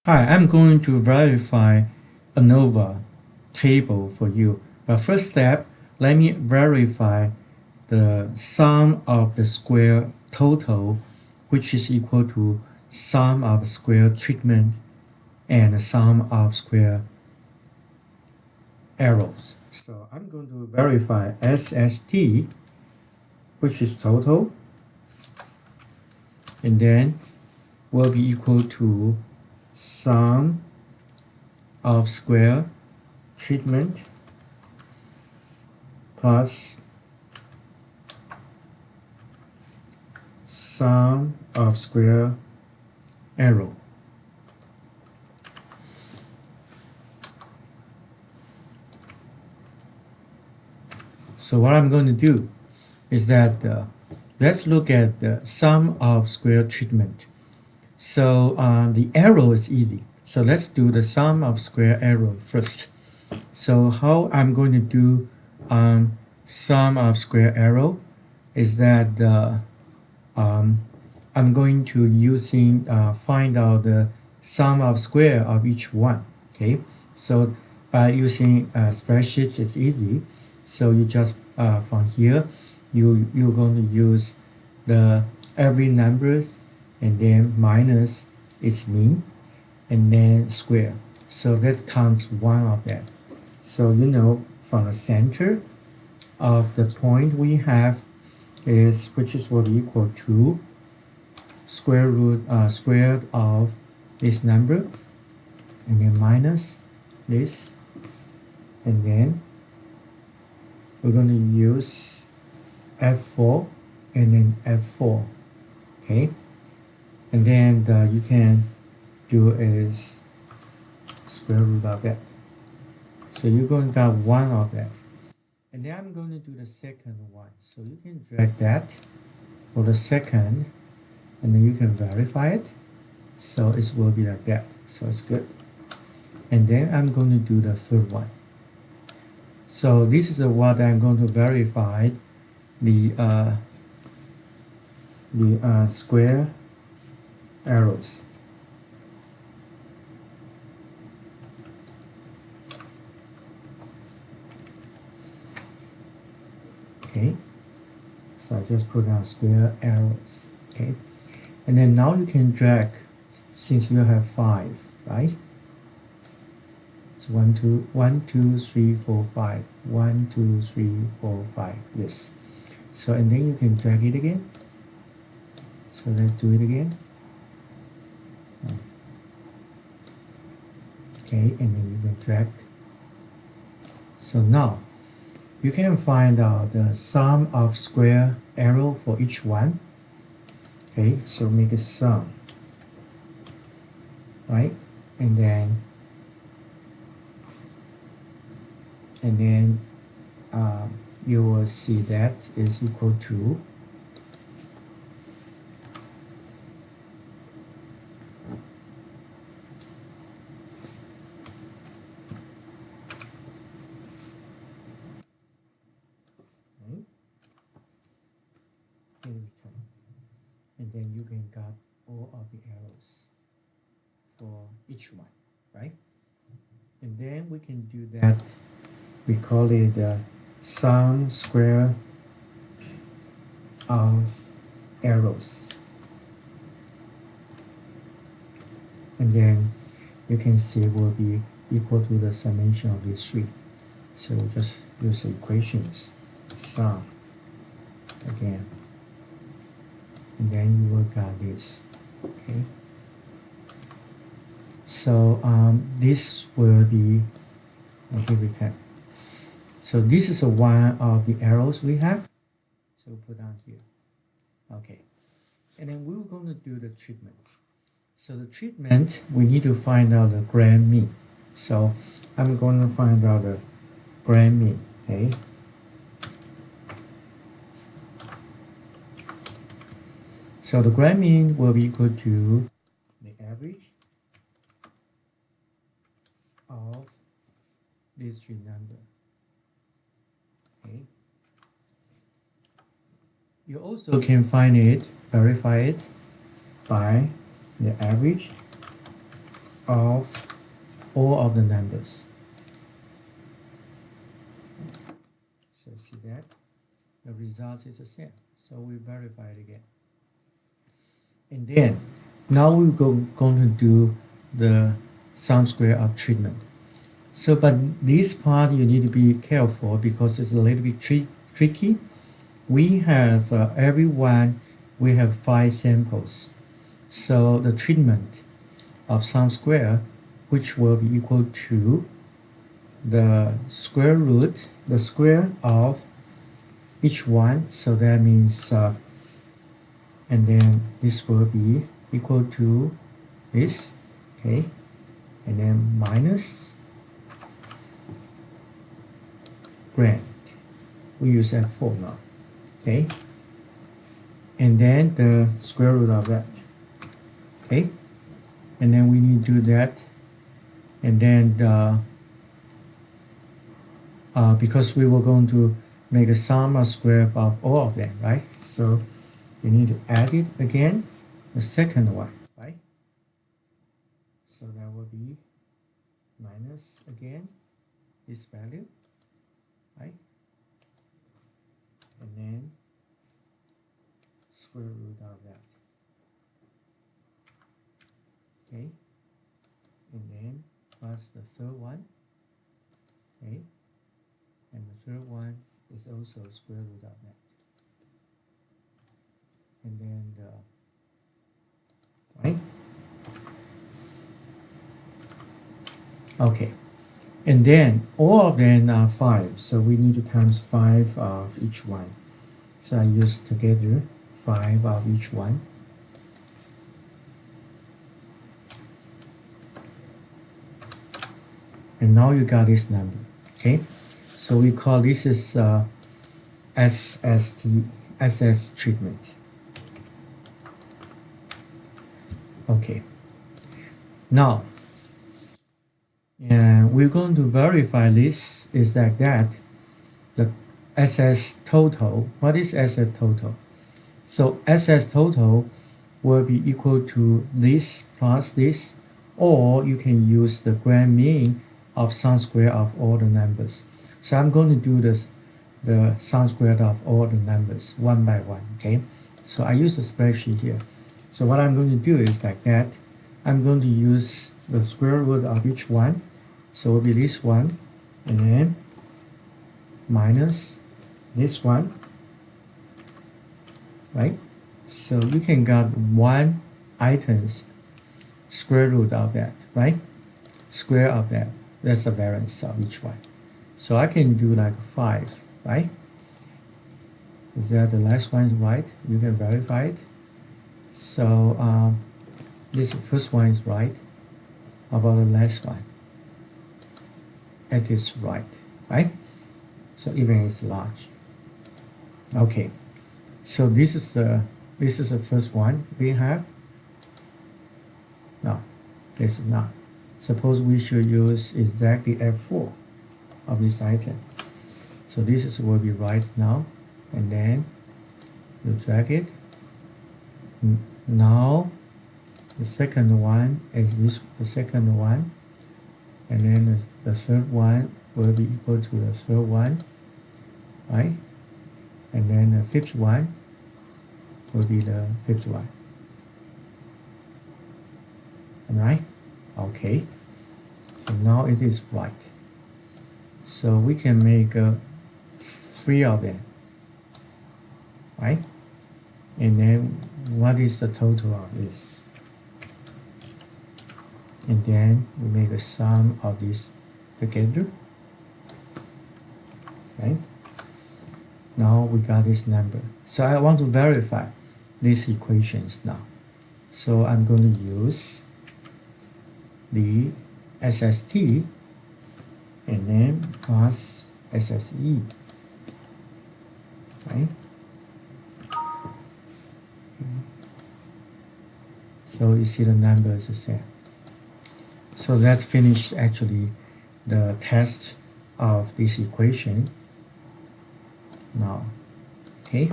Hi, I'm going to verify ANOVA table for you. But first step, let me verify the sum of the square total, which is equal to sum of square treatment and the sum of square errors. So I'm going to verify SST, which is total, and then will be equal to sum of square treatment plus sum of square error. So what I'm going to do is that let's look at the sum of square treatment. So the arrow is easy. So let's do the sum of square error first. So how I'm going to do sum of square error is that I'm going to using find out the sum of square of each one. Okay, so by using spreadsheets, it's easy. So you just from here, you're going to use the every numbers and then minus its mean and then square. So that counts one of that. So you know from the center of the point we have is which is what equal to square of this number and then minus this, and then we're going to use F4 and then F4. Okay, and then you can do is square root of that. So you're going to get one of that, and then I'm going to do the second one. So you can drag that for the second, and then you can verify it. So it will be like that. So it's good. And then I'm going to do the third one. So this is what I'm going to verify the square arrows. Okay, so I just put down square arrows. Okay, and then now you can drag, since you have 5, right? It's 1 2 1 2 3 4 5 1 2 3 4 5. Yes. So and then you can drag it again. So let's do it again. Okay, and then you can drag. So now you can find out the sum of square arrow for each one. Okay, so make a sum, right? And then you will see that is equal to and then you can get all of the arrows for each one, right? And then we can do that. We call it the sum square of arrows. And then you can see it will be equal to the summation of these three. So we'll just use the equations. Sum again. And then you will get this. Okay. So this will be, here we can. So this is one of the arrows we have. So we'll put down here. Okay. And then we're going to do the treatment. So the treatment, we need to find out the grand mean. So I'm going to find out the grand mean. Okay. So the grand mean will be equal to the average of these three numbers. Okay. You also can find it, verify it by the average of all of the numbers. So see that the result is the same. So we verify it again. And then now we're going to do the sum square of treatment. So but this part you need to be careful because it's a little bit tricky. We have everyone, we have 5 samples. So the treatment of sum square, which will be equal to the square root, the square of each one. So that means, and then this will be equal to this, okay, and then minus grand. We use F4 now, okay, and then the square root of that, okay, and then we need to do that, and then because we were going to make a sum or square of all of them, right? So you need to add it again, the second one, right? So that will be minus again this value, right? And then square root of that, okay? And then plus the third one, okay? And the third one is also square root of that. And then right? Okay. And then all of them are 5, so we need to times 5 of each one. So I use together 5 of each one. And now you got this number, okay? So we call this is SS treatment. Okay. Now, we're going to verify this is like that. The SSTotal. What is SSTotal? So SSTotal will be equal to this plus this, or you can use the grand mean of sum square of all the numbers. So I'm going to do this, the sum square of all the numbers one by one, okay? So I use a spreadsheet here. So what I'm going to do is like that. I'm going to use the square root of each one. So it will be this one, and then minus this one, right? So you can get one item's square root of that, right? Square of that. That's the variance of each one. So I can do like 5, right? Is that the last one is right? You can verify it. So this first one is right. How about the last one? It is right, right? So even it's large. Okay. So this is the first one we have. No, this is not. Suppose we should use exactly F4 of this item. So this is will be right now, and then you drag it. Now the second one is this, the second one, and then the third one will be equal to the third one, right? And then the fifth one will be the fifth one. Alright? Okay. So now it is right. So we can make 3 of them, right? And then what is the total of this? And then we make a sum of this together, right? Now we got this number. So I want to verify these equations now. So I'm going to use the SST and then plus SSE, right? So you see the number is the same. So let's finish actually the test of this equation now, okay?